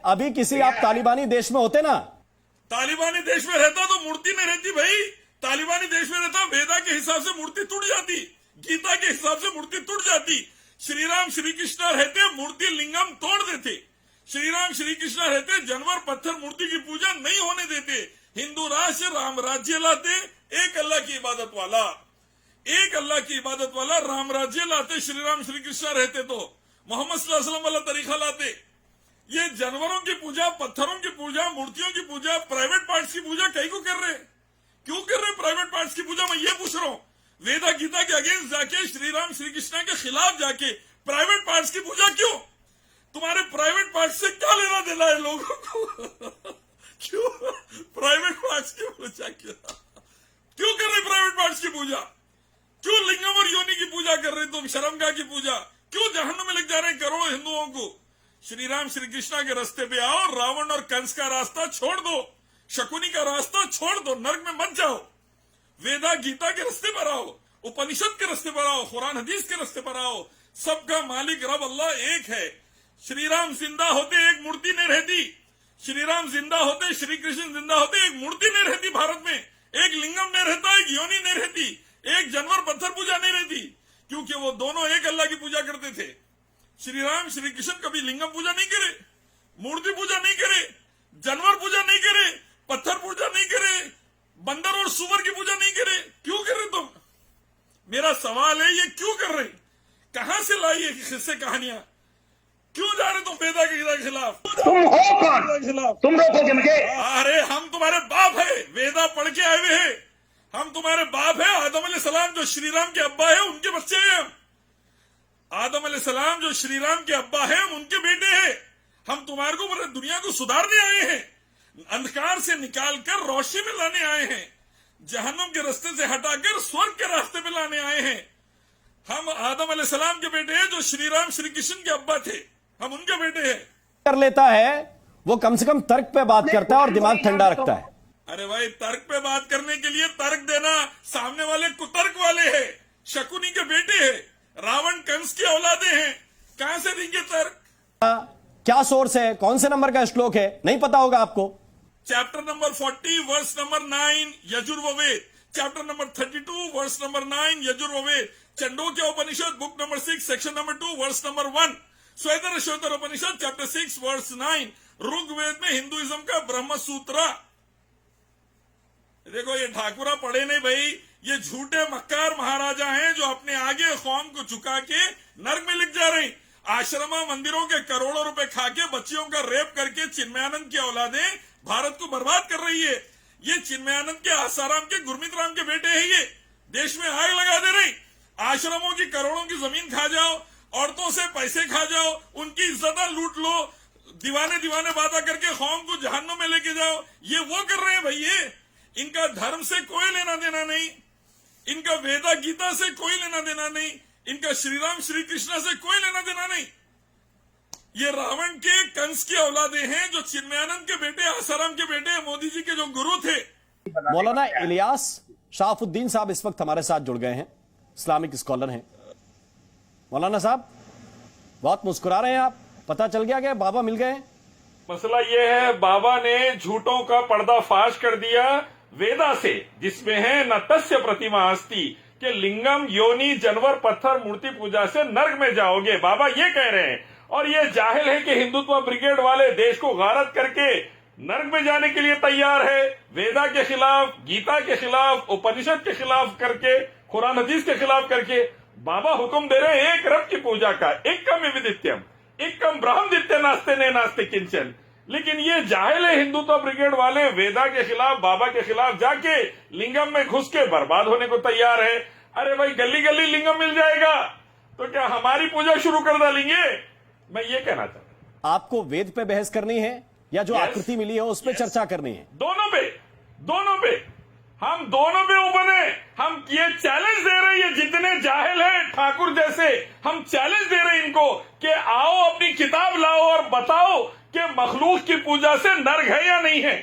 अभी किसी आप तालिबानी देश में होते ना, तालिबानी देश में रहता तो मूर्ति नहीं रहती भाई। तालिबानी देश में रहता वेदा के हिसाब से मूर्ति टूट जाती, गीता के हिसाब से मूर्ति टूट जाती। श्री राम श्री कृष्ण रहते मूर्ति लिंगम तोड़ देते। श्री राम श्री कृष्ण रहते जानवर पत्थर मूर्ति की पूजा नहीं होने देते। हिंदू राष्ट्र राम राज्य लाते, एक अल्लाह की इबादत वाला, एक अल्लाह की इबादत वाला राम राज्य लाते। श्री राम श्री कृष्ण रहते तो मोहम्मद सल्लल्लाहु अलैहि वसल्लम वाला तरीका लाते। ये जानवरों की पूजा, पत्थरों की पूजा, मूर्तियों की पूजा, प्राइवेट पार्ट्स की पूजा कहीं को कर रहे? क्यों कर रहे प्राइवेट पार्ट्स की पूजा? मैं ये पूछ रहा हूँ। वेदा गीता के अगेंस्ट जाके, श्री राम श्री कृष्ण के खिलाफ जाके प्राइवेट पार्ट्स की पूजा क्यों? तुम्हारे प्राइवेट पार्ट्स से क्या लेना देना है लोगों को? क्यों प्राइवेट पार्ट्स की पूजा क्यों कर रहे? प्राइवेट पार्ट्स की पूजा क्यों? लिंगम और योनि की पूजा कर रहे तुम, शर्मगाह की पूजा क्यों? जहन्नुम में लग जा रहे हैं करोड़ों हिंदुओं को। श्री राम श्री कृष्णा के रास्ते पे आओ, रावण और कंस का रास्ता छोड़ दो, शकुनी का रास्ता छोड़ दो, नर्क में मत जाओ। वेदा गीता के रास्ते पर आओ, उपनिषद के रास्ते पर आओ, कुरान हदीस के रास्ते पर आओ। सबका मालिक रब अल्लाह एक है। श्री राम जिंदा होते एक मूर्ति नहीं रहती। श्री राम जिंदा होते, श्री कृष्ण जिंदा होते एक मूर्ति नहीं रहती भारत में, एक लिंगम नहीं रहता, एक योनि नहीं रहती, एक जानवर पत्थर पूजा नहीं रहती, क्योंकि वो दोनों एक अल्लाह की पूजा करते थे। श्री राम श्री कृष्ण कभी लिंगम पूजा नहीं करे, मूर्ति पूजा नहीं करे, जानवर पूजा नहीं करे, पत्थर पूजा नहीं करे, बंदर और सुअर की पूजा नहीं करे। क्यों कर रहे तुम? मेरा सवाल है, ये क्यों कर रहे? कहां से लाई ये किस्से कहानियां? क्यों जा रहे तुम वेदा के खिलाफ? तुम हो कौन? तुम रोकोगे मुझे? अरे हम तुम्हारे बाप है, वेदा पढ़ के आए हुए हैं। हम तुम्हारे बाप है। आदम अलैहिस्सलाम जो श्री राम के अब्बा है, उनके बच्चे हैं हम। आदम अलैहिस्सलाम जो श्री राम के अब्बा है, हम उनके बेटे हैं। हम तुम्हारे को पूरी दुनिया को सुधारने आए हैं, अंधकार से निकालकर रोशनी में लाने आए हैं, जहन्नुम के रास्ते से हटाकर स्वर्ग के रास्ते में लाने आए हैं। हम आदम अलैहिस्सलाम के बेटे हैं जो श्री राम श्री कृष्ण के अब्बा थे, हम उनके बेटे हैं। कर लेता है वो कम से कम तर्क पे बात करता है और दिमाग ठंडा रखता है। अरे भाई, तर्क पे बात करने के लिए तर्क देना, सामने वाले कुतर्क वाले हैं, शकुनी के बेटे हैं, रावण कंस की औलादे हैं, कहां से देंगे तर्क? क्या सोर्स है, कौन से नंबर का श्लोक है, नहीं पता होगा आपको? Chapter number 40 verse number 9 Yajurveda, chapter number 32 verse number 9 Yajurveda, Chandogya Upanishad book number 6 section number 2 verse number 1, Shvetar Shvetar Upanishad chapter 6 verse 9, Rigveda में हिंदुइज्म का ब्रह्म सूत्र। देखो, ये ठाकुरा पढ़े नहीं भाई, ये झूठे मक्कार महाराजा हैं जो अपने आगे कौम को झुका के नर्क में लिख जा रहे हैं। आश्रम मंदिरों के करोड़ों रुपए खा के बच्चियों का रेप करके चिन्मयानंद की औलादें भारत को बर्बाद कर रही है। ये चिन्मयानंद के, आसाराम के, गुरमीत राम के बेटे हैं। ये देश में आग लगा दे रहे। आश्रमों की करोड़ों की जमीन खा जाओ, औरतों से पैसे खा जाओ, उनकी इज्जत लूट लो, दीवाने दीवाने बातें करके कौम को जहन्नुम में लेके जाओ। ये वो कर रहे हैं भाई। ये इनका धर्म से कोई लेना देना नहीं, इनका वेदा गीता से कोई लेना देना नहीं, इनका श्री राम श्री कृष्ण से कोई लेना देना नहीं। ये रावण के, कंस की औलादे हैं जो चिन्मयानंद के बेटे, आसाराम के बेटे, मोदी जी के जो गुरु थे। मौलाना इलियास शाफुद्दीन साहब इस वक्त हमारे साथ जुड़ गए हैं, इस्लामिक स्कॉलर हैं। मौलाना साहब, बहुत मुस्कुरा रहे हैं आप, पता चल गया कि बाबा मिल गए? मसला ये है, बाबा ने झूठों का पर्दाफाश कर दिया वेदा से, जिसमें है न तस्य प्रतिमा अस्ति, कि लिंगम योनि जानवर पत्थर मूर्ति पूजा से नर्क में जाओगे। बाबा ये कह रहे हैं, और ये जाहिल है कि हिंदुत्व ब्रिगेड वाले देश को गारत करके नर्क में जाने के लिए तैयार है। वेदा के खिलाफ, गीता के खिलाफ, उपनिषद के खिलाफ करके, कुरान हदीस के खिलाफ करके बाबा हुक्म दे रहे हैं एक रब की पूजा का, एक कम विदित्यम, एक कम ब्रह्मदित्य नास्ते ने नास्ते किंचन। लेकिन ये जाहिल है हिंदुत्व ब्रिगेड वाले, वेदा के खिलाफ, बाबा के खिलाफ जाके लिंगम में घुस के बर्बाद होने को तैयार है। अरे भाई, गली गली लिंगम मिल जाएगा तो क्या हमारी पूजा शुरू कर डालेंगे? मैं ये कहना चाहता हूं। आपको वेद पे बहस करनी है या जो आकृति मिली है उस पर चर्चा करनी है? दोनों पे, दोनों पे, हम दोनों पे ओपन है। हम ये चैलेंज दे रहे हैं, जितने जाहिल हैं ठाकुर जैसे, हम चैलेंज दे रहे हैं इनको कि आओ अपनी किताब लाओ और बताओ कि मखलूक की पूजा से नर्क है या नहीं है।